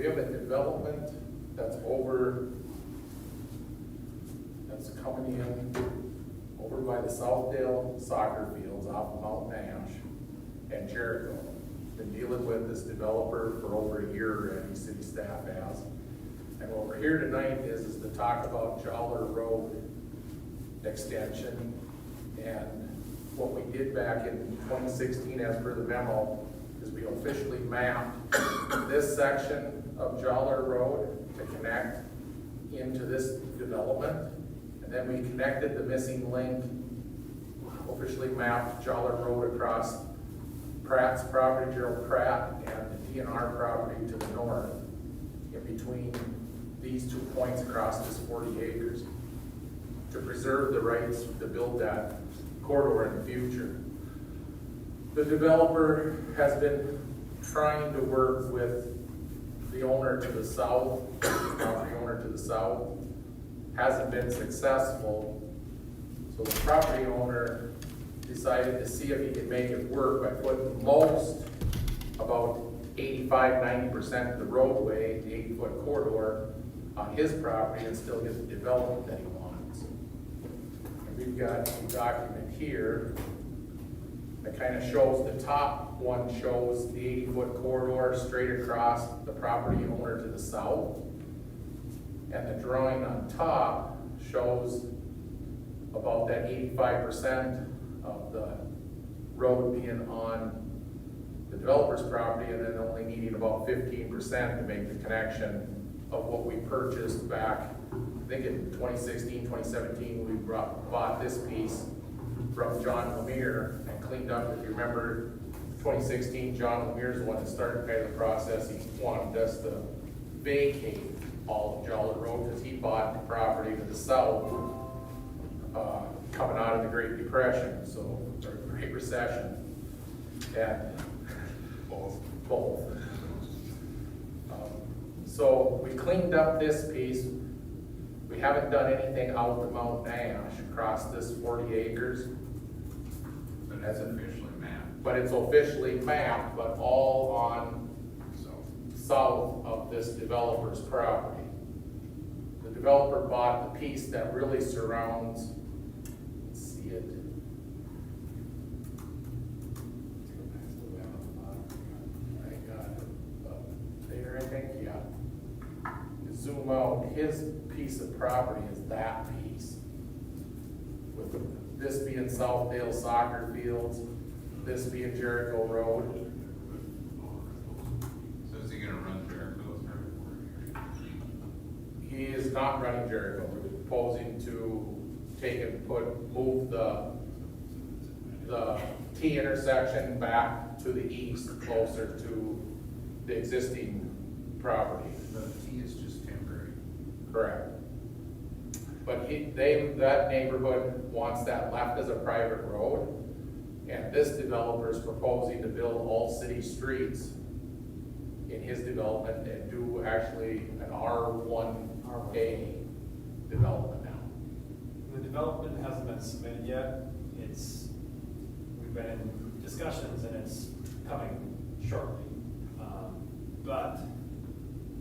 have a development that's coming in over by the Southdale soccer fields off of Mount Nash and Jericho. Been dealing with this developer for over a year already, city staff has. And what we're here tonight is to talk about Joller Road extension. And what we did back in 2016 as per the memo is we officially mapped this section of Joller Road to connect into this development. And then we connected the missing link, officially mapped Joller Road across Pratt's property, Gerald Pratt, and the DNR property to the north, in between these 2 points across this 40 acres, to preserve the rights to build that corridor in the future. The developer has been trying to work with the owner to the south, the property owner to the south, hasn't been successful. So the property owner decided to see if he could make it work by putting about 85–90% of the roadway, the 80-foot corridor, on his property and still get the development that he wants. And we've got a document here that kind of shows, the top one shows the 80-foot corridor straight across the property owner to the south. And the drawing on top shows about that 85% of the road being on the developer's property, and then only needing about 15% to make the connection of what we purchased back, I think in 2016, 2017, we bought this piece from John Lemire and cleaned up. If you remember, 2016, John Lemire's the one that started kind of the process. He wanted us to vacate all of Joller Road because he bought the property to the south, coming out of the Great Depression, or Great Recession, and both. So we cleaned up this piece. We haven't done anything out to Mount Nash across this 40 acres. But that's officially mapped. But it's officially mapped, but all on south of this developer's property. The developer bought the piece that really surrounds, let's see it. I got it up there, I think, yeah. Zoom out, his piece of property is that piece. With this being Southdale soccer fields, this being Jericho Road. So is he gonna run Jericho's or? He is not running Jericho. We're proposing to take and move the T intersection back to the east, closer to the existing property. The T is just temporary. Correct. But that neighborhood wants that left as a private road, and this developer is proposing to build all city streets in his development and do actually an R1A development now. The development hasn't been submitted yet. We've been in discussions and it's coming shortly. But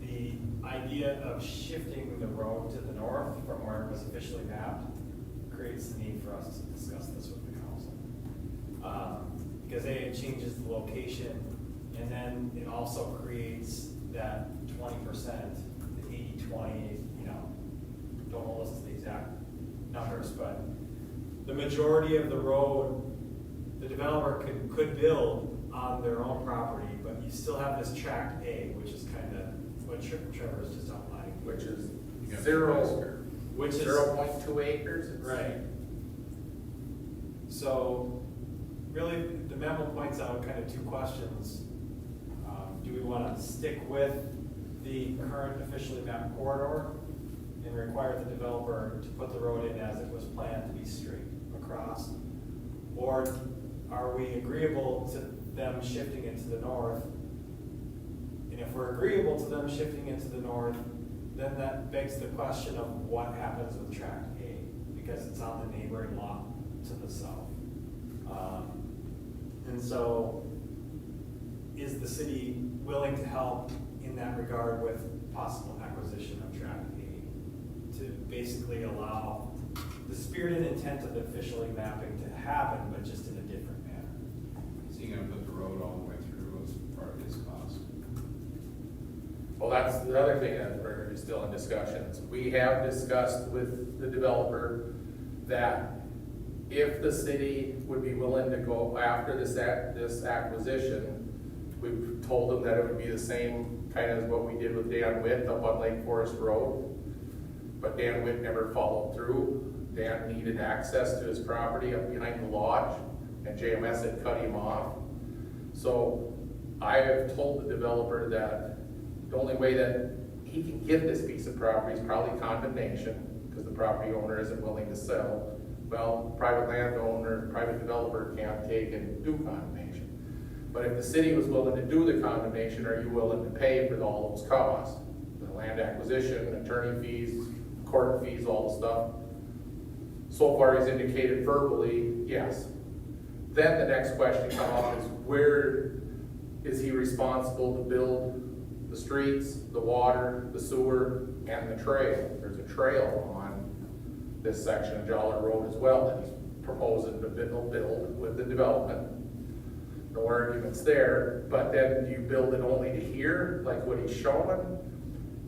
the idea of shifting the road to the north from where it was officially mapped creates the need for us to discuss this with the council. Because it changes the location, and then it also creates that 20%, the 80-20, don't hold us to the exact numbers, but the majority of the road, the developer could build on their own property, but you still have this tract A, which is kind of what Trevor was just outlining. Which is Yeah, Which is 0.2 acres. right. So really, the memo points out kind of two questions. Do we want to stick with the current officially mapped corridor and require the developer to put the road in as it was planned to be straight across? Or are we agreeable to them shifting it to the north? And if we're agreeable to them shifting it to the north, then that begs the question of what happens with tract A, because it's on the neighboring lot to the south. And so, is the city willing to help in that regard with possible acquisition of tract A, to basically allow the spirited intent of officially mapping to happen, but just in a different manner. Is he gonna put the road all the way through as part of his cost? Well, that's the other thing that we're still in discussions. We have discussed with the developer that if the city would be willing to go after this acquisition, we've told them that it would be the same kind of as what we did with Dan Witt up on Lake Forest Road. But Dan Witt never followed through. Dan needed access to his property up behind the lodge, and JMS had cut him off. So I have told the developer that the only way that he can get this piece of property is probably condemnation, because the property owner isn't willing to sell. Well, private landowner, private developer can't take and do condemnation. But if the city was willing to do the condemnation, are you willing to pay for all those costs? The land acquisition, attorney fees, court fees, all the stuff. So far, he's indicated verbally, yes. Then the next question comes up is, where is he responsible to build the streets, the water, the sewer, and the trail? There's a trail on this section of Joller Road as well that he's proposing to build with the development. No arguments there, but then do you build it only to here, like what he's showing?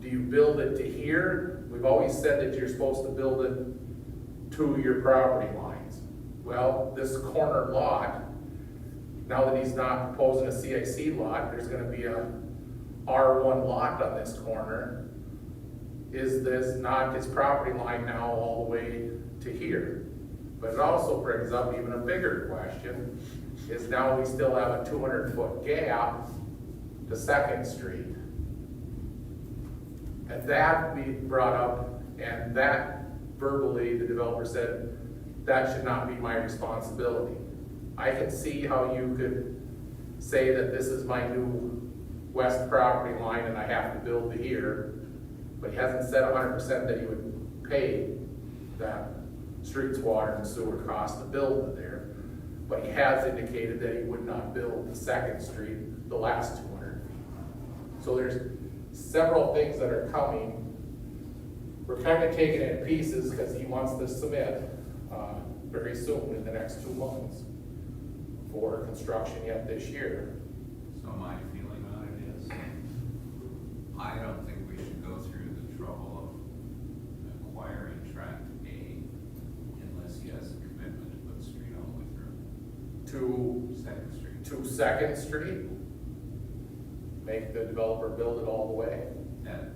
Do you build it to here? We've always said that you're supposed to build it to your property lines. Well, this corner lot, now that he's not proposing a CIC lot, there's gonna be a R1 lot on this corner. Is this not his property line now all the way to here? But it also brings up even a bigger question, is now we still have a 200-foot gap to 2nd Street. And that we brought up, and that verbally the developer said, that should not be my responsibility. I can see how you could say that this is my new west property line and I have to build to here, but he hasn't said 100% that he would pay that streets, water, and sewer cost to build to there. But he has indicated that he would not build the 2nd Street, the last 200 feet. So there's several things that are coming. We're kind of taking it in pieces because he wants to submit very soon, in the next 2 months, for construction yet this year. So my feeling on it is, I don't think we should go through the trouble of acquiring tract A unless he has a commitment to put the street all the way through. To 2nd Street. 2nd Street, make the developer build it all the way. And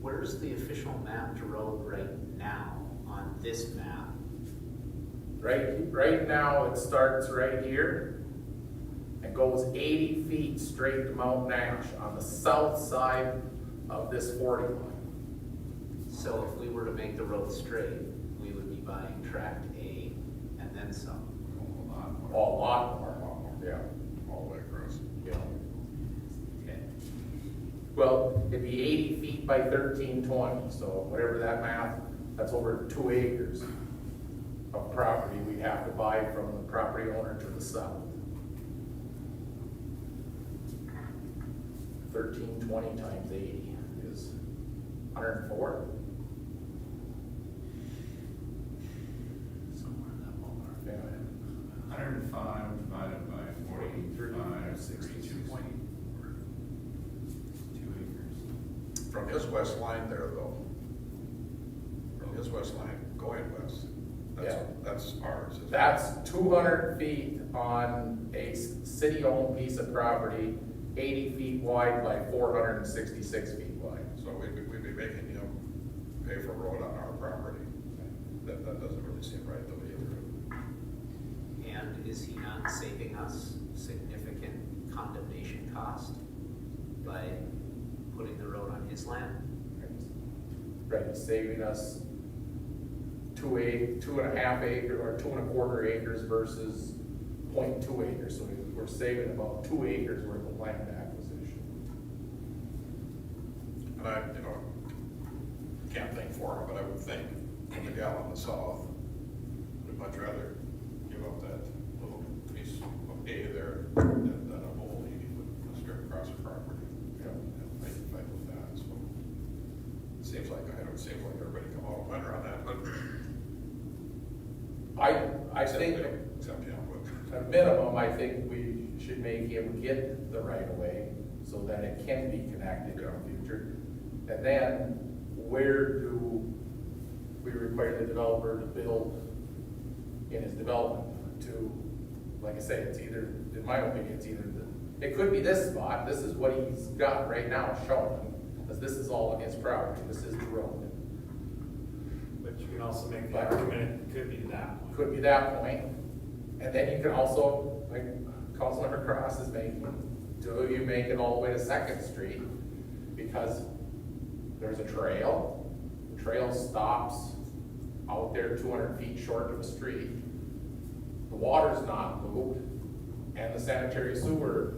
Where's the official mapped road right now on this map? Right now, it starts right here and goes 80 feet straight to Mount Nash on the south side of this 40 line. So if we were to make the road straight, we would be buying tract A and then some. a lot more. A lot more, yeah. all the way across. Yeah. Okay. Well, it'd be 80 feet by 1320, so whatever that math, that's over 2 acres of property we have to buy from the property owner to the south. 1320 times 80 is 104. Somewhere in that ballpark. Yeah. 105 divided by 45, 62 point. 2 acres. From his west line there though, from his west line going west, Yeah. that's ours. isn't it? That's 200 feet on a city-owned piece of property, 80 feet wide by 466 feet wide. So we'd be making him pay for a road on our property. That doesn't really seem right though either. And is he not saving us significant condemnation cost by putting the road on his land? Right, it's saving us 2.5 acres or 2.25 acres versus 0.2 acres. So we're saving about 2 acres worth of land acquisition. And I, can't think for him, but I would think the gal on the south would much rather give up that little piece of A there than a whole 80-foot strip across think we should make him get the right of way so that it can be connected in the future. And then, where do we require the developer to build in his development to, like I say, it's either, in my opinion, it's either it could be this spot, this is what he's got right now shown, because this is all on his property, this is the road. But you can also make the argument, it could be that one. Could be that point. And then you can also, like Councilmember Cross is making, do you make it all the way to Second Street? Because there's a trail, the trail stops out there 200 feet short of the street. The water's not moved, and the sanitary sewer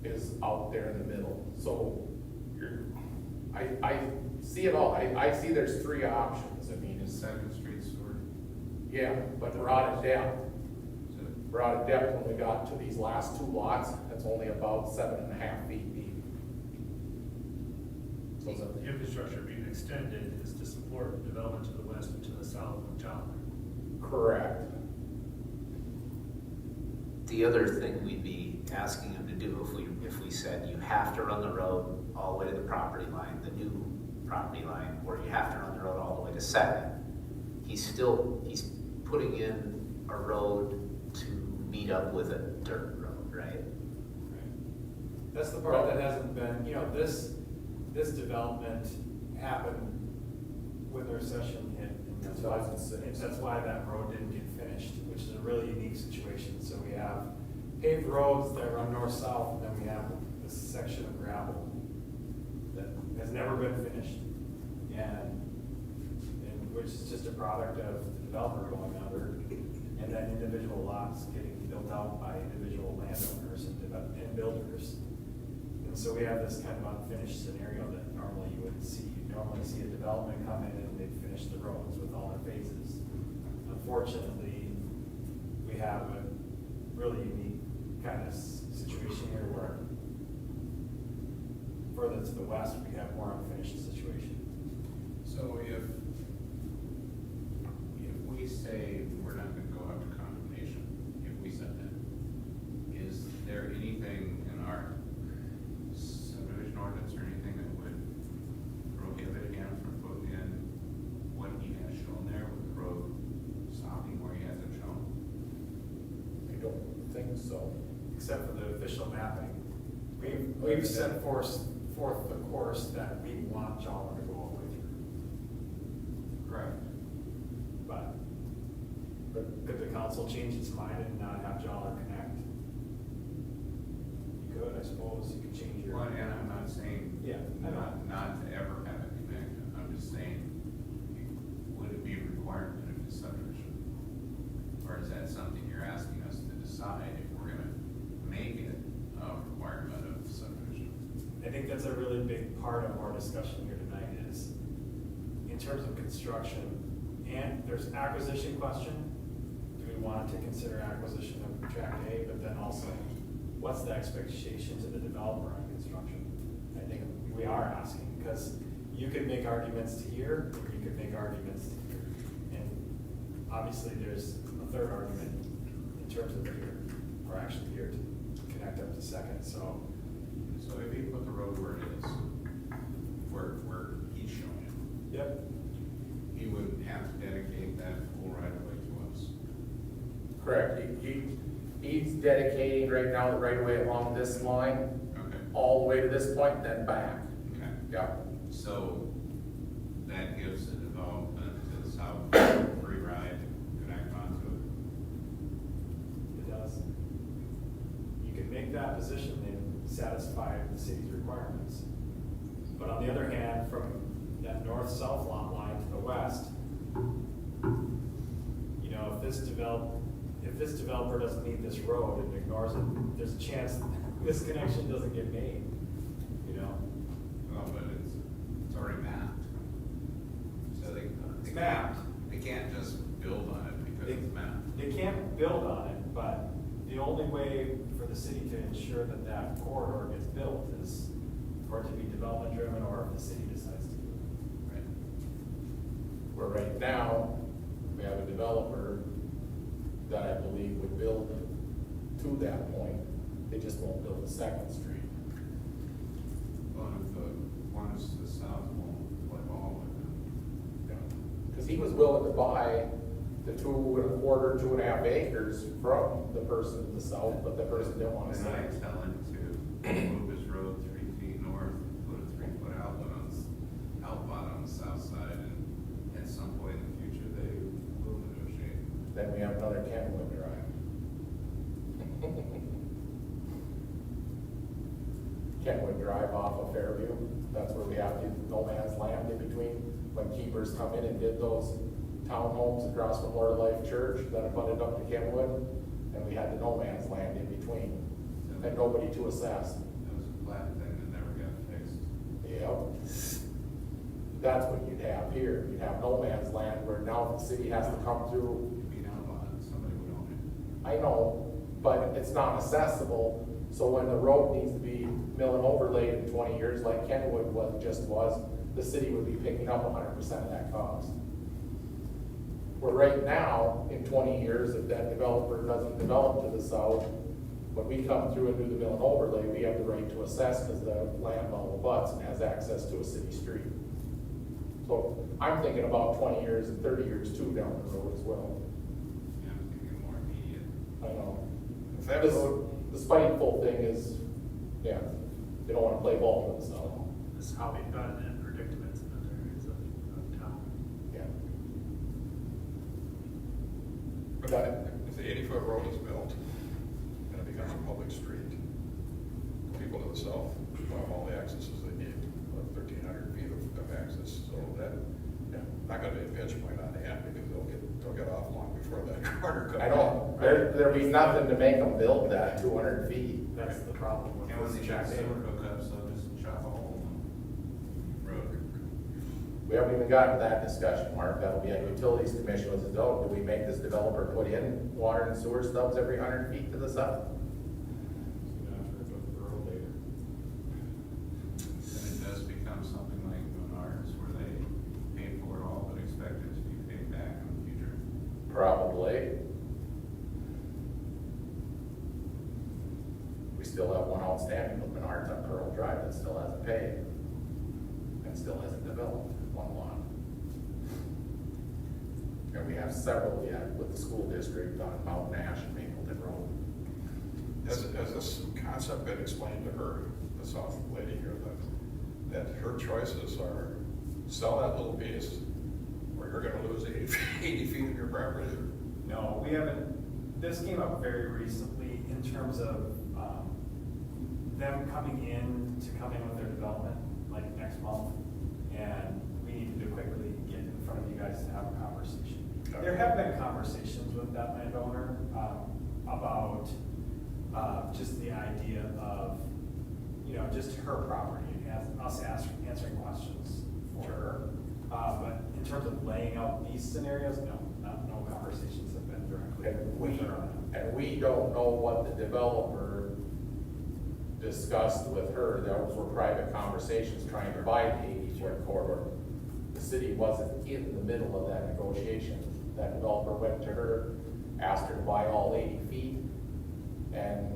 is out there in the middle. So I see it all. I see there's three options. I mean, Is Second Street sewer? yeah, but we're out of depth. Is it- We're out of depth when we got to these last two lots. That's only about 7.5 feet deep. So it's The infrastructure being extended is to support development to the west and to the south of Jolly. correct. The other thing we'd be asking him to do if we said you have to run the road all the way to the property line, the new property line, or you have to run the road all the way to Second, he's putting in a road to meet up with a dirt road, right? That's the part that hasn't been, this development happened when the recession hit. And that's why, 2006. that's why that road didn't get finished, which is a really unique situation. So we have paved roads that run north-south, and then we have this section of gravel that has never been finished. And which is just a product of the developer going under, and then individual lots getting built out by individual landowners and builders. And so we have this kind of unfinished scenario that normally you wouldn't see. You normally see a development come in and they finish the roads with all their phases. Unfortunately, we have a really unique kind of situation here where further to the west, we have more unfinished situation. So if we say we're not gonna go after condemnation, if we said that, is there anything in our subdivision ordinance or anything that would prohibit him from putting in what he has shown there with the road stopping where he hasn't shown? I don't think so. Except for the official mapping. We've set forth the course that we want Jolly to go all the way through. Correct. But could the council change its mind and not have Jolly connect? You could, I suppose, you could change your. Well, and I'm not saying, Yeah, I know. not to ever have it connected, I'm just saying, would it be a requirement of the subdivision? Or is that something you're asking us to decide if we're gonna make it a requirement of the subdivision? I think that's a really big part of our discussion here tonight is, in terms of construction, and there's acquisition question. Do we want to consider acquisition of tract A, but then also, what's the expectation to the developer on construction? I think we are asking, because you could make arguments to here, or you could make arguments to here. And obviously, there's a third argument in terms of here, or actually here to connect up to Second, so. So if he put the road where it is, where he's showing it, Yep. he wouldn't have to dedicate that full right of way to us. Correct. He's dedicating right now the right of way along this line, Okay. all the way to this point, then back. Okay. Yeah. So that gives the development to the south free ride to connect onto it. It does. You can make that position and satisfy the city's requirements. But on the other hand, from that north-south lot line to the west, if this developer doesn't need this road and ignores it, there's a chance this connection doesn't get made, Well, but it's already mapped. So they It's mapped. They can't just build on it because it's mapped. They can't build on it, but the only way for the city to ensure that that corridor gets built is for it to be development driven, or if the city decides to do it. Right. Where right now, we have a developer that I believe would build to that point, they just won't build a second street. One of the ones to the south won't play ball with them. Because he was willing to buy the 2.25, 2.5 acres from the person to the south, but the person didn't want to And sell I it. tell him to move his road 3 feet north, put a 3-foot outlet on the south side, and at some point in the future, they will negotiate. Then we have another Kenwood Drive. Kenwood Drive off of Fairview, that's where we have the no man's land in between. When keepers come in and did those townhomes across from Lord of Life Church that abutted up to Kenwood, and we had the no man's land in between, and nobody to assess. That was a flat thing that never got fixed. Yep. That's what you'd have here. You'd have no man's land where now the city has to come through. If you don't want it, somebody would own it. I know, but it's not accessible, so when the road needs to be mill and overlaid in 20 years, like Kenwood was, the city would be picking up 100% of that cost. Where right now, in 20 years, if that developer doesn't develop to the south, when we come through and do the mill and overlay, we have the right to assess because the land all abuts and has access to a city street. So I'm thinking about 20 years and 30 years too down the road as well. Yeah, I'm thinking more immediate. I know. If that This, road, the spiteful thing is, yeah, they don't wanna play ball with us, so, This is how we've gotten in predicaments in other areas of town. yeah. but if the 80-foot road is built and it becomes a public street, people to the south will have all the accesses they need, 1,300 feet of access, so that, not gonna be a pinch point on the end, because they'll get off long before that corner comes. I know, there'd be nothing to make them build that 200 feet. That's the problem with And when this they check check. sewer hookups, they'll just chop a hole in the road. We haven't even gotten to that discussion, Mark, that'll be a utilities commission, was do we make this developer put in water and sewer stubs every 100 feet to the south? Then it does become something like Menards, where they pay for it all, but expect it to be paid back in the future. Probably. We still have one outstanding with Menards on Pearl Drive that still hasn't paid, and still hasn't developed one lot. And we have several yet with the school district on Mountain Ash and Mapleton Road. Has this concept been explained to her, the south lady here, that her choices are sell that little piece, or you're gonna lose 80 feet of your property? No, we haven't, this came up very recently in terms of, them coming in with their development, like next month, and we needed to quickly get in front of you guys to have a conversation. There have been conversations with that landowner, about, just the idea of, just her property, and us answering questions for her. But in terms of laying out these scenarios, no conversations have been directly And with her on that. and we don't know what the developer discussed with her. Those were private conversations trying to buy the 80-foot corridor. The city wasn't in the middle of that negotiation. That developer went to her, asked her to buy all 80 feet, and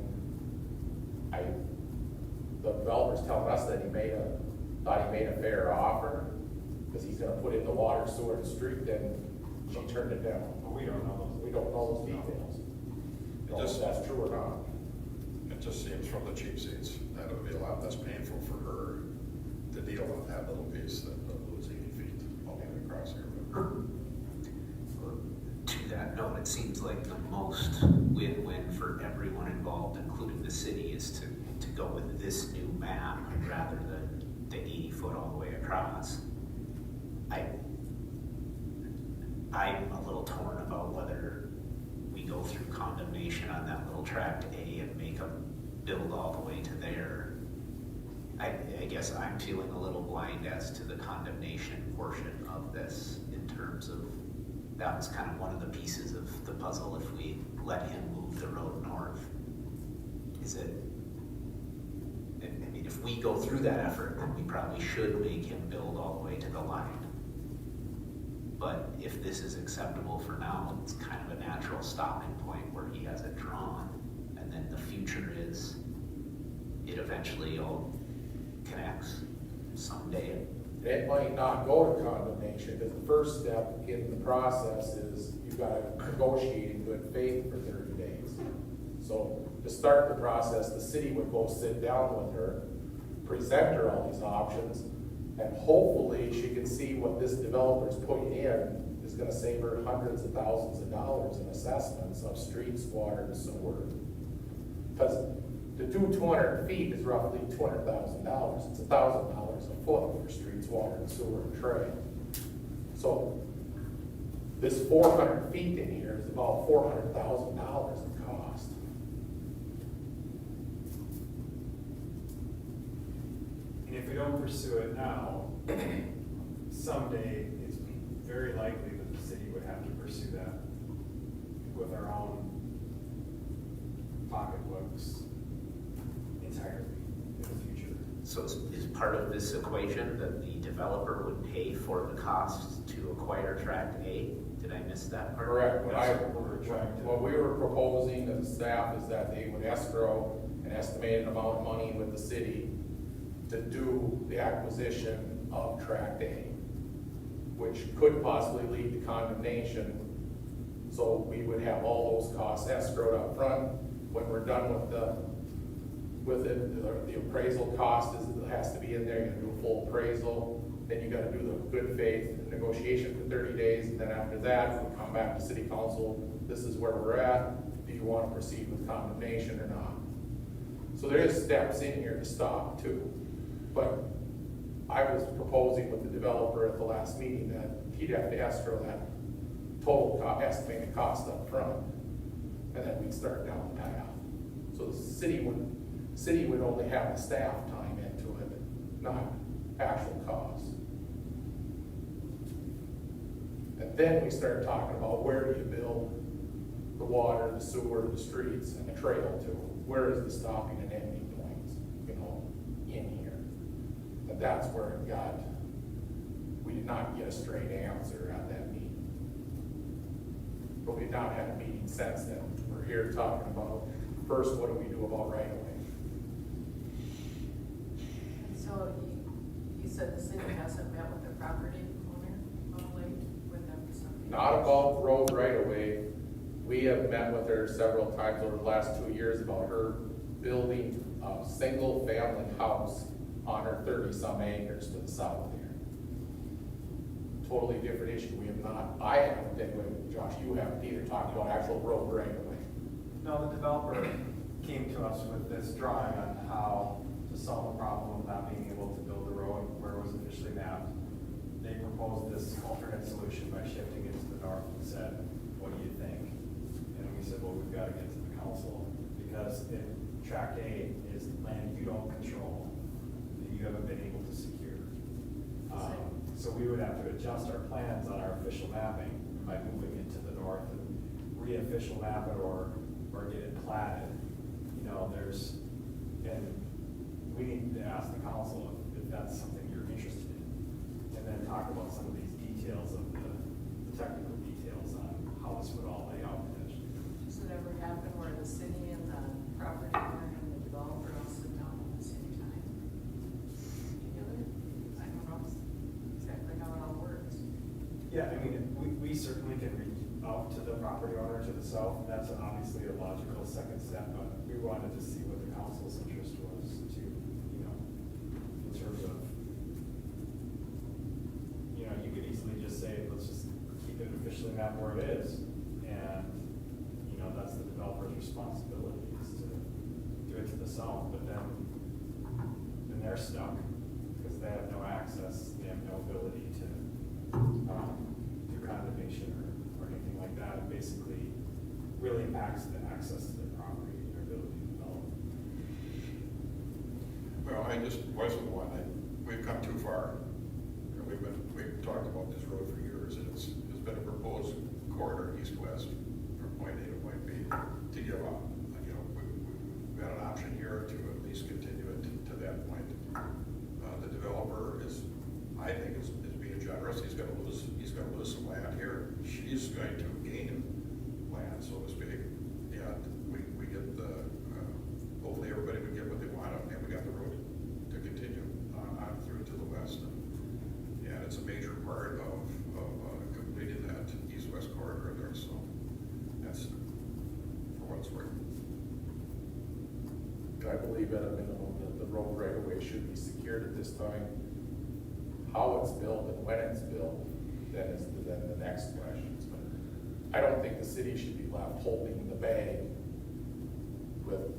the developer's telling us that thought he made a fair offer, because he's gonna put in the water, sewer, and street, and she turned it down. But we don't know those. We don't know those details. Don't know if that's true or not. It just seems from the cheap seats that it would be a lot less painful for her to deal with that little piece than to lose 80 feet all the way across here. To that note, it seems like the most win-win for everyone involved, including the city, is to go with this new map rather than the 80-foot all the way across. I'm a little torn about whether we go through condemnation on that little tract A and make them build all the way to there. I guess I'm feeling a little blind as to the condemnation portion of this, in terms of, that was kind of one of the pieces of the puzzle. If we let him move the road north, is it, I mean, if we go through that effort, then we probably should make him build all the way to the line. But if this is acceptable for now, it's kind of a natural stopping point where he has it drawn, and then the future is it eventually all connects someday. It might not go to condemnation, because the first step in the process is you've got to negotiate in good faith for 30 days. So to start the process, the city would go sit down with her, present her all these options, and hopefully she can see what this developer's putting in is gonna save her hundreds of thousands of dollars in assessments of streets, water, and sewer. Because to do 200 feet is roughly $200,000. It's $1,000 a foot for streets, water, and sewer, and trail. So this 400 feet in here is about $400,000 in cost. And if we don't pursue it now, someday it's very likely that the city would have to pursue that with our own pocketbooks entirely in the future. So is part of this equation that the developer would pay for the cost to acquire tract A? Did I miss that part? Correct. That's what we're trying to. What we were proposing to the staff is that they would escrow an estimated amount of money with the city to do the acquisition of tract A, which could possibly lead to condemnation. So we would have all those costs escrowed up front. When we're done with it, the appraisal cost has to be in there. You gotta do a full appraisal. Then you gotta do the good faith negotiation for 30 days. And then after that, we come back to city council. This is where we're at. Do you want to proceed with condemnation or not? So there is steps in here to stop too. But I was proposing with the developer at the last meeting that he'd have to escrow that total estimated cost up front, and then we'd start down the path. So the city would only have the staff time into it, not actual costs. And then we start talking about where do you build the water, the sewer, the streets, and the trail to? Where is the stopping and ending points, in here? And that's where we did not get a straight answer at that meeting. But we've not had a meeting since then. We're here talking about, first, what do we do about right of way? And so you said the city hasn't met with the property owner of late with them or something? Not about the road right of way. We have met with her several times over the last 2 years about her building a single-family house on her 30-some acres to the south here. Totally different issue. We have not, I haven't, anyway, Josh, you haven't either, talked about actual road right of way. No, the developer came to us with this drawing on how to solve the problem of not being able to build the road where it was officially mapped. They proposed this alternate solution by shifting it to the north and said, what do you think? And we said, well, we've got to get to the council because tract A is land you don't control, that you haven't been able to secure. So we would have to adjust our plans on our official mapping by moving it to the north and re-official map it or get it platted. And we need to ask the council if that's something you're interested in. And then talk about some of these details of the technical details on how this would all lay out potentially. Does it ever happen where the city and the property owner and the developer all sit down at the same time together? I don't know exactly how it all works. Yeah, I mean, we certainly can reach out to the property owner to the south, and that's obviously a logical second step, but we wanted to see what the council's interest was to, in terms of, you could easily just say, let's just keep it officially mapped where it is, and, that's the developer's responsibility is to do it to the south, but then they're stuck, because they have no access, they have no ability to, do condemnation or anything like that. It basically really impacts the access to their property and their ability to develop. Well, I just wasn't one. We've come too far. We've talked about this road for years, and it's been a proposed corridor east-west from point A to point B to give up. We've got an option here to at least continue it to that point. The developer I think is being generous. He's going to lose some land here. She's going to gain land, so to speak. And we get the I believe at a minimum that the road right of way should be secured at this time. How it's built and when it's built, then the next questions. But I don't think the city should be left holding the bag with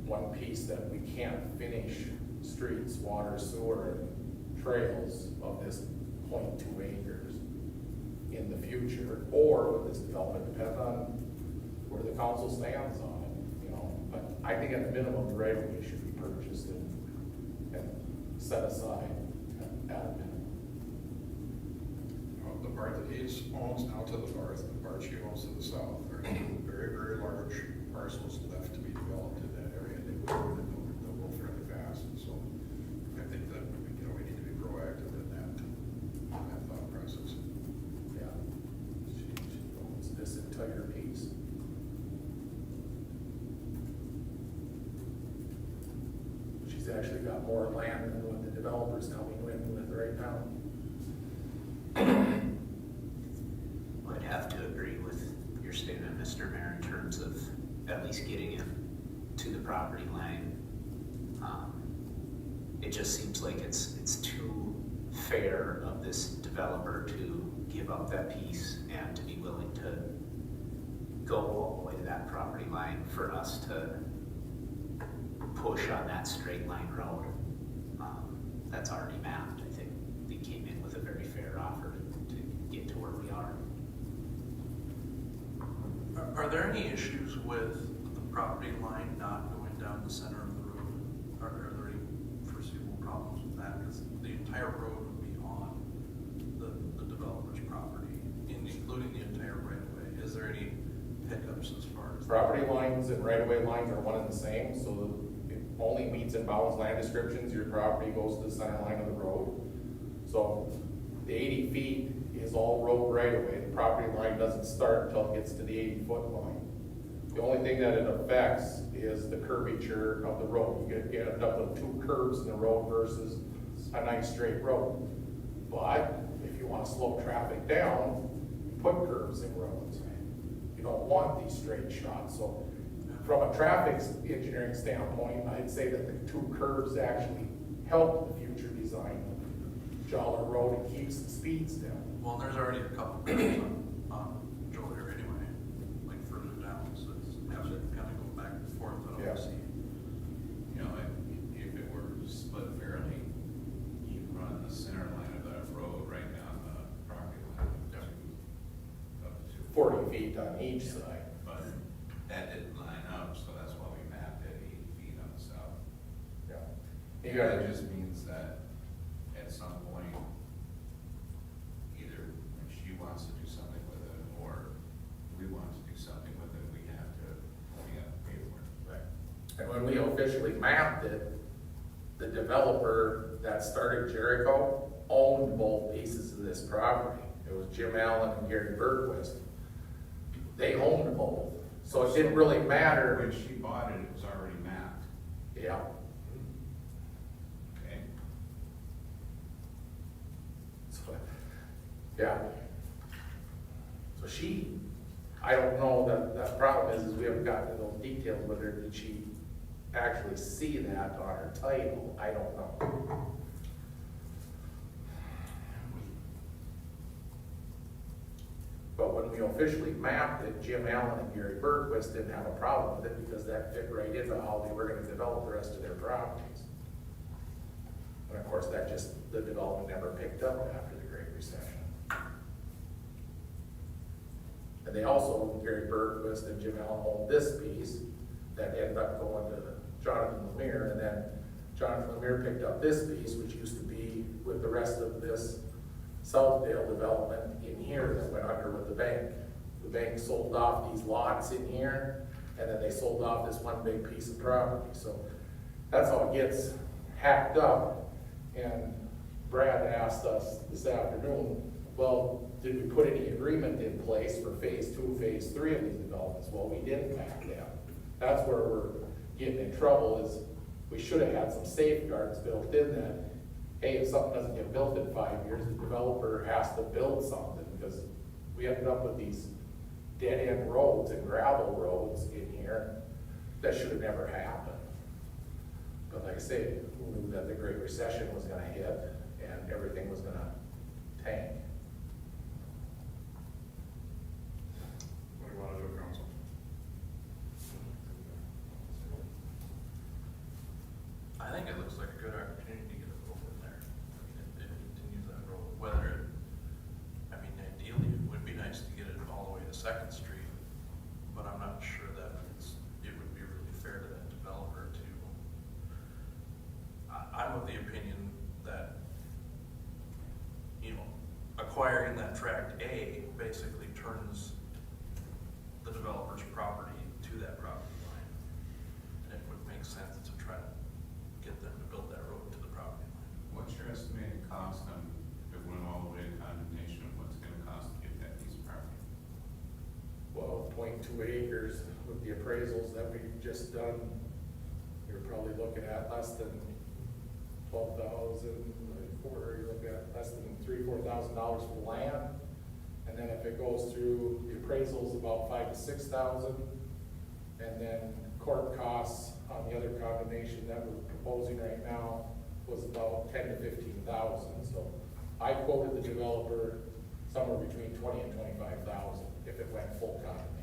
one piece that we can't finish streets, water, sewer, and trails of this 0.2 acres in the future, or with this development, depending on where the council stands on it, you know. But I think at the minimum, the right of way should be purchased and set aside at a minimum. The part that he owns now to the north, the part she owns to the south, there are two very, very large parcels left to be developed in that area. They'll go fairly fast, and so I think that, you know, we need to be proactive in that thought process. Yeah. She owns this entire piece. She's actually got more land than what the developer's coming in with right now. I'd have to agree with your statement, Mr. Mayor, in terms of at least getting it to the property line. It just seems like it's too fair of this developer to give up that piece and to be willing to go all the way to that property line for us to push on that straight line road. That's already mapped. I think they came in with a very fair offer to get to where we are. Are there any issues with the property line not going down the center of the road? Are there any foreseeable problems with that? Because the entire road would be on the developer's property, including the entire right of way. Is there any hiccups as far as? Property lines and right-of-way lines are one and the same, so it only meets and bounds land descriptions. Your property goes to the center line of the road. So the 80 feet is all road right-of-way. The property line doesn't start until it gets to the 80-foot line. The only thing that it affects is the curvature of the road. You end up with two curves in the road versus a nice straight road. But if you want to slow traffic down, you put curves in roads. You don't want these straight shots. So from a traffic engineering standpoint, I'd say that the two curves actually help the future design of Joller Road and keeps the speeds down. Well, there's already a couple curves on Joler anyway, like further down, so it's kind of go back and forth. I Yeah. don't see. You know, if it were split fairly, you can run the center line of that road right down the property line up to 40 feet on each side. But that didn't line up, so that's why we mapped it 80 feet on the south. Yeah. You know, it just means that at some point, either when she wants to do something with it, or we want to do something with it, we have to pay for it. Right. And when we officially mapped it, the developer that started Jericho owned both pieces of this property. It was Jim Allen and Gary Bergquist. They owned both. So it didn't really matter. When she bought it, it was already mapped, Yeah. okay? So, yeah. So I don't know, that problem is we haven't gotten to those details, whether did she actually see that on her title, I don't know. But when we officially mapped it, Jim Allen and Gary Bergquist didn't have a problem with it because that fit right into how they were gonna develop the rest of their properties. And of course, the development never picked up after the Great Recession. And they also, Gary Bergquist and Jim Allen owned this piece that ended up going to Jonathan Lemire, and then Jonathan Lemire picked up this piece, which used to be with the rest of this Southdale development in here that went under with the bank. The bank sold off these lots in here, and then they sold off this one big piece of property. So that's how it gets hacked up. And Brad asked us this afternoon, well, did we put any agreement in place for phase 2, phase 3 of these developments? Well, we didn't back then. That's where we're getting in trouble, is we should have had some safeguards built in that, hey, if something doesn't get built in 5 years, the developer has to build something, because we ended up with these dead-end roads and gravel roads in here that should have never happened. say, who knew that the Great Recession was gonna hit and everything was gonna tank? What do you wanna do, council? I think it looks like a good opportunity to get a road in there, if it continues that road, whether it, I mean, ideally, it would be nice to get it all the way to Second Street, but I'm not sure that it would be really fair to that developer to, I'm of the opinion that, you know, acquiring that tract A basically turns the developer's property to that property line. And it would make sense to try to get them to build that road to the property line. What's your estimated cost on, if it went all the way to condemnation, what's it gonna cost to get that piece of property? Well, 0.2 acres with the appraisals that we've just done, you're probably looking at less than 12,000, or you're looking at less than $3,000-4,000 for the land. And then if it goes through, the appraisal's about 5,000 to 6,000. And then court costs on the other condemnation that we're proposing right now was about 10,000 to 15,000. So I quoted the developer somewhere between 20,000 and 25,000 if it went full condemnation.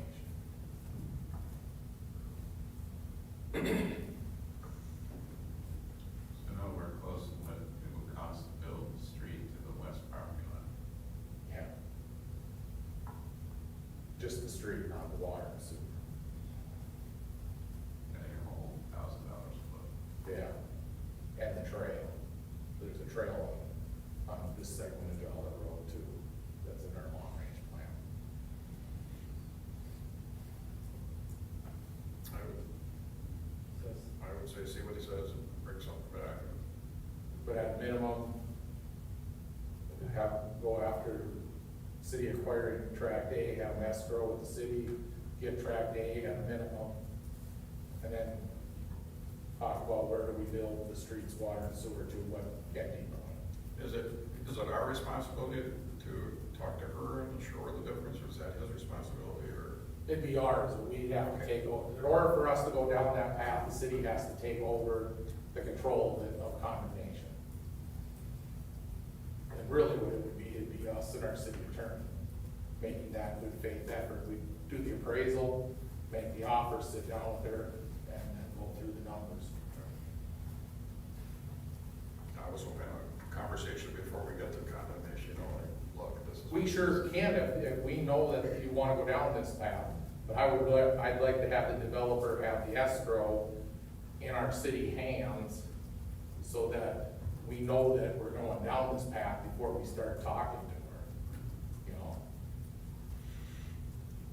So nowhere close to what it would cost to build the street to the west property line. Yeah. Just the street, not the water and sewer. Now your whole $1,000 a foot. Yeah. And the trail. There's a trail on this segment of Jolly Road too, that's in our long range plan. I would say, see what he says and bring something back. But at minimum, go after city acquiring tract A, have an escrow with the city, get tract A at a minimum. And then talk about where do we build the streets, water and sewer to what get deep on it. Is it our responsibility to talk to her and ensure the difference, or is that his responsibility, or? It'd be ours, but we have to take over. In order for us to go down that path, the city has to take over the control of condemnation. And really what it would be, it'd be us and our city attorney making that good faith effort. We do the appraisal, make the offer, sit down with her, and then go through the numbers. I was hoping a conversation before we get to condemnation, you know, like, look, this is. We sure can if we know that you wanna go down this path. But I'd like to have the developer have the escrow in our city hands so that we know that we're going down this path before we start talking to her, you know?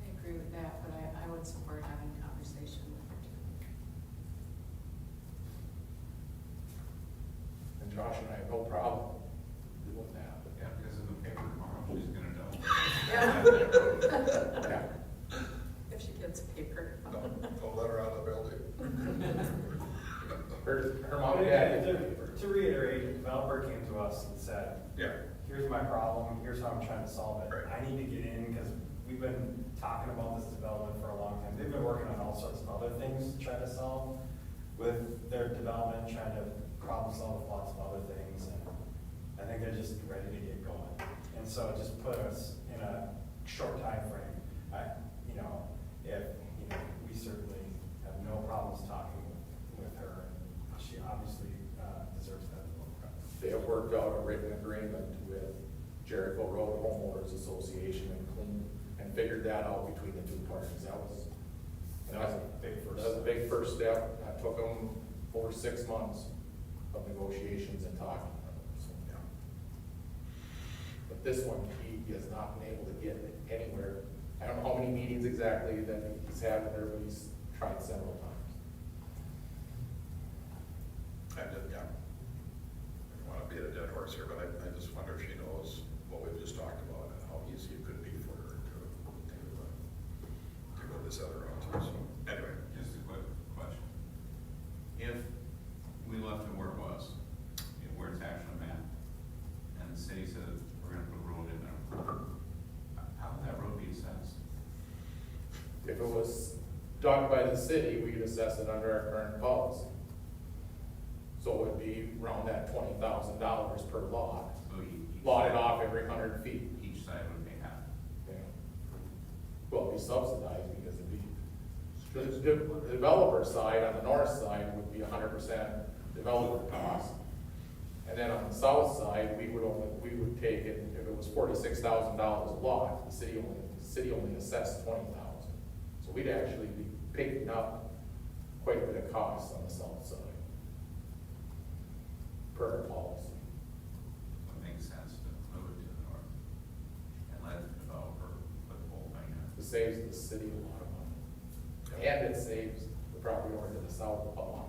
I agree with that, but I would support having a conversation with her too. And Josh and I have no problem doing that. Yeah, because in the paper tomorrow, she's gonna know. Yeah. If she gets paper. Don't let her out of the building. Her mom But and dad. again, to reiterate, the developer came to us and said, Yeah, here's my problem, here's how I'm trying to solve it. Right. I need to get in, because we've been talking about this development for a long time. They've been working on all sorts of other things to try to solve with their development, trying to problem solve with lots of other things. And I think they're just ready to get going. And so it just put us in a short time frame. We certainly have no problems talking with her. She obviously deserves that as well. They have worked out a written agreement with Jericho Road Homeowners Association and figured that out between the two parties. That was a big first step. That took them over 6 months of negotiations and talking. So, yeah. But this one, he has not been able to get anywhere. I don't know how many meetings exactly that he's had with her, but he's tried several times. I don't want to beat a dead horse here, but I just wonder if she knows what we've just talked about and how easy it could be for her to go this other route too. So anyway, Just a quick question. If we left it where it was, where it's actually mapped, and the city said we're gonna put a road in there, how would that road be assessed? If it was done by the city, we'd assess it under our current policy. So be around that $20,000 per lot. So each Lot it side- off every 100 feet. Each side would pay half. Yeah. Well, it'd be subsidized because it'd be, the developer side, on the north side, would be 100% developer cost. And then on the south side, we would take it, if it was $46,000 a lot, the city only assessed 20,000. So we'd actually be picking up quite a bit of costs on the south side. Per our policy. So it makes sense to move it to the north and let the developer put the whole thing in. It saves the city a lot of money. And it saves the property owner to the south a lot of money.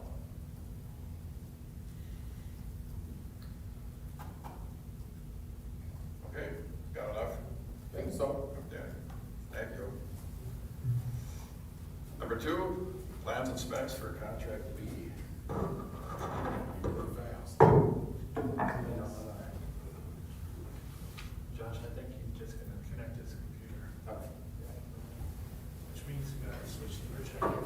Okay, got enough? Think so? Okay, thank you. Number 2, plans and specs for contract B. Fast. Josh, I think he's just gonna connect his computer, which means you gotta switch to your checker.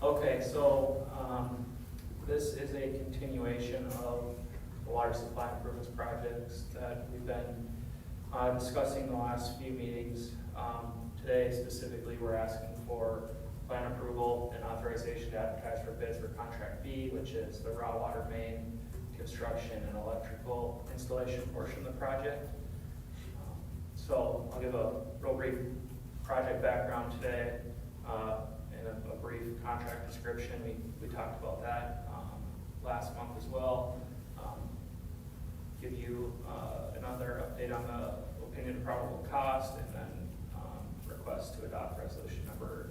Okay, so, this is a continuation of the water supply improvements projects that we've been discussing the last few meetings. Today specifically, we're asking for plan approval and authorization to advertise for bids for contract B, which is the raw water main construction and electrical installation portion of the project. So I'll give a real brief project background today, and a brief contract description. We talked about that last month as well. Give you another update on the opinion of probable cost, and then request to adopt resolution number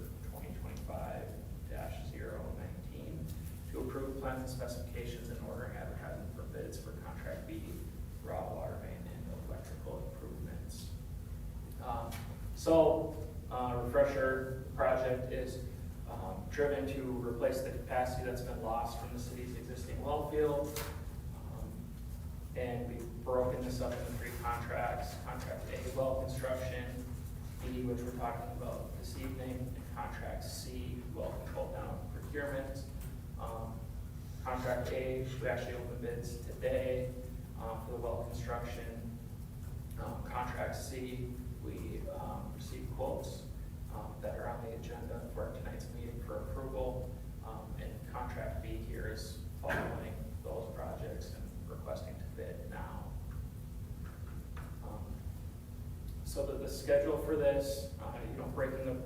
2025-019 to approve plans and specifications and ordering advertising for bids for contract B, raw water main and electrical improvements. Refresher, the project is driven to replace the capacity that's been lost from the city's existing well field. And we've broken this up into 3 contracts. Contract A, well construction, B, which we're talking about this evening, and contract C, well control down procurement. Contract A, we actually opened bids today for the well construction. Contract C, we received quotes that are on the agenda for tonight's meeting for approval. And contract B here is following those projects and requesting to bid now. So that the schedule for this, breaking the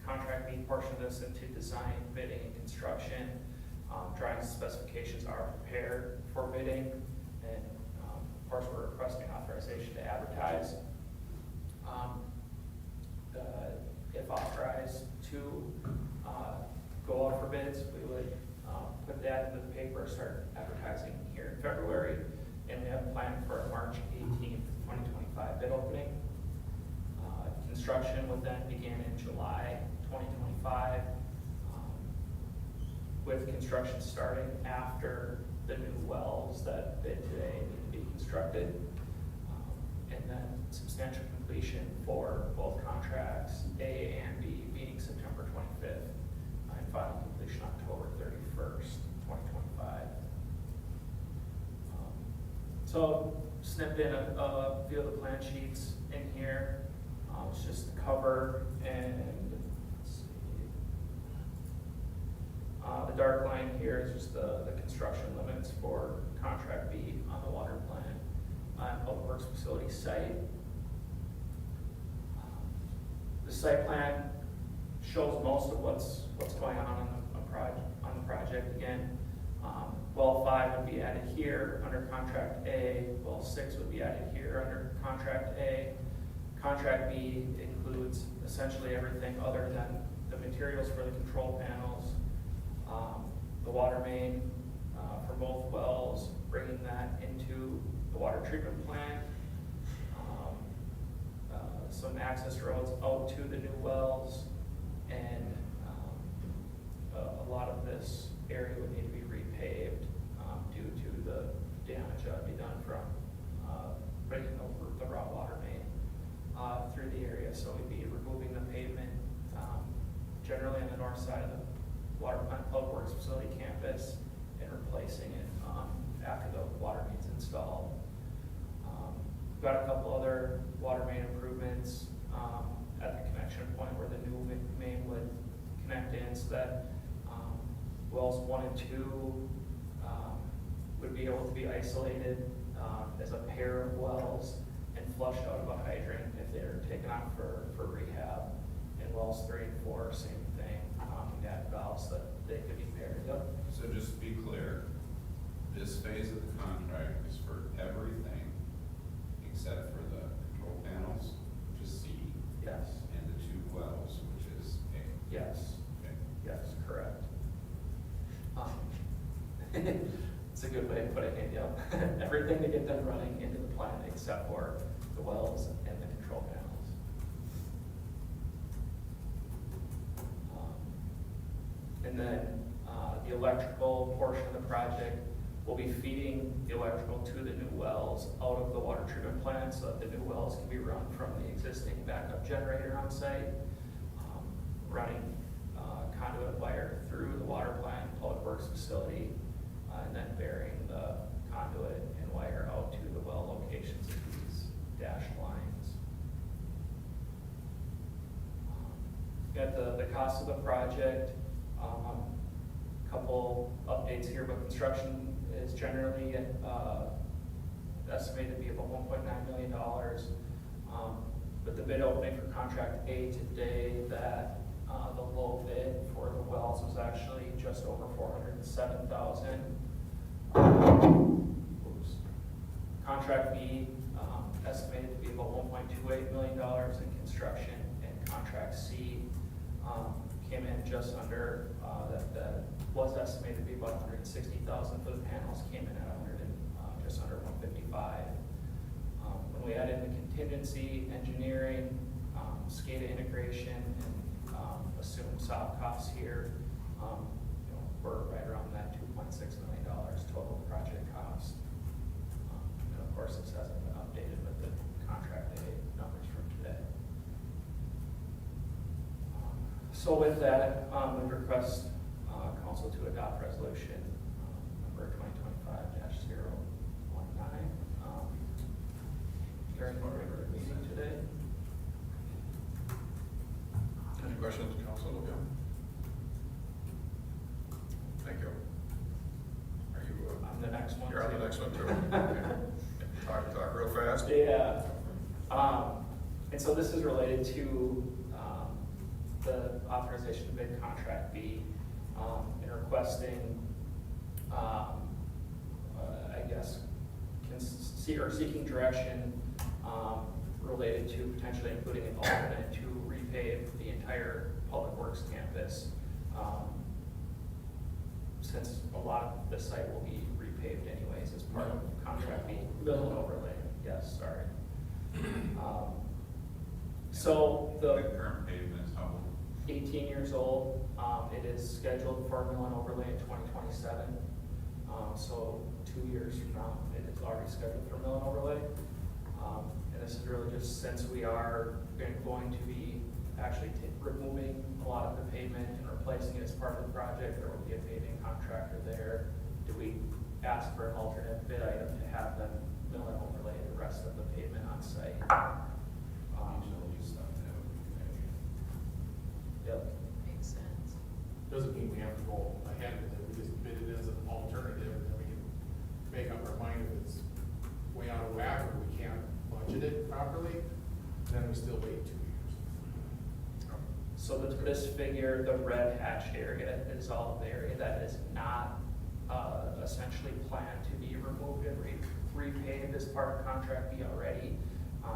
contract B portion of this into design, bidding, and construction. Drawing specifications are prepared for bidding, and of course we're requesting authorization to advertise. If authorized to go out for bids, we would put that into the paper, start advertising here in February, and we have planned for a March 18th, 2025 bid opening. Construction would then begin in July 2025, with construction starting after the new wells that bid today need to be constructed. And then substantial completion for both contracts A and B being September 25th, and final completion October 31st, 2025. So snip in a few of the plan sheets in here. It's just the cover, and let's see. The dark line here is just the construction limits for contract B on the water plant and public works facility site. The site plan shows most of what's going on the project. Again, well 5 would be added here under contract A. Well 6 would be added here under contract A. Contract B includes essentially everything other than the materials for the control panels, the water main for both wells, bringing treatment plant, some access roads out to the new wells, and a lot of this area would need to be repaved due to the damage that would be done from breaking over the raw water main through the area. So we'd be removing the pavement generally on the north side of the water plant public works facility campus and replacing it after the water main's installed. Got a couple other water main improvements at the connection point where the new main would connect in, so that wells 1 and 2 would be able to be isolated as a pair of wells and flushed out of a hydrant if they're taken on for rehab. And wells 3 and 4, same thing. We had valves that they could be paired up. So just to be clear, this phase of the contract is for everything except for the control panels, which is C, Yes. and the 2 wells, which is A. Yes. Okay. Yes, correct. It's a good way of putting it, yep. Everything to get them running into the plant except for the wells and the control panels. And then the electrical portion of the project will be feeding the electrical to the new wells out of the water treatment plant so that the new wells can be run from the existing backup generator on site, running conduit wire through the water plant public works facility, and then burying the conduit and wire out to the well locations of these dashed lines. Got the cost of the project, couple updates here, but construction is generally estimated to be about $1.9 million. With the bid opening for contract A today, that the low bid for the wells was actually just over $407,000. Contract B estimated to be about $1.28 million in construction, and contract C came in just under that was estimated to be about $160,000 for the panels, came in at just under $155,000. When we add in the contingency, engineering, SCADA integration, and assume soft costs here, we're right around that $2.6 million total project cost. And of course, this hasn't been updated with the contract A numbers from today. So with that, we request council to adopt resolution number 2025-019 during the regular meeting today. Any questions, Council? Thank you. Are you, I'm the next one. you're on the too. next one too? Okay. Talk real fast. Yeah. And so this is related to the authorization to bid contract B, and requesting, I guess, seeking direction related to potentially including an alternate to repave the entire public works campus, since a lot of the site will be repaved anyways as part of contract B. Mill and overlay, yes, sorry. So The current pavement is how old? 18 years old. It is scheduled for mill and overlay in 2027. So 2 years from now, it is already scheduled for mill and overlay. And this is really just since we are going to be actually removing a lot of the pavement and replacing it as part of the project. There will be a paving contractor there. Do we ask for an alternate bid item to have them mill and overlay the rest of the pavement on site? Usually stuff that would be Yep. Makes sense. Doesn't mean we have to go ahead with it, we just bid it as an alternative, and then we can make up our mind if it's way out of whack, or we can't budget it properly, then we still wait 2 years. So this figure, the red hatched area, is all of the area that is not essentially planned to be removed and repaved as part of contract B already.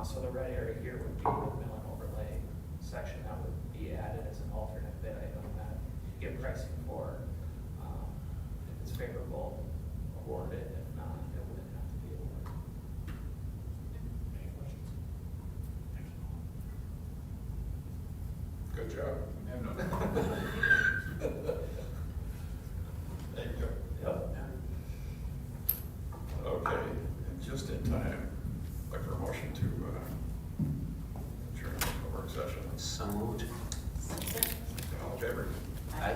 So the red area here would be the mill and overlay section that would be added as an alternate bid item that you get pricing for. If it's favorable, award it. If not, it wouldn't have to be awarded. job. I have no. Thank you. Yep. Okay, and just in time, like for a motion to adjourn the work session. So moved. Second. All in favor? Aye.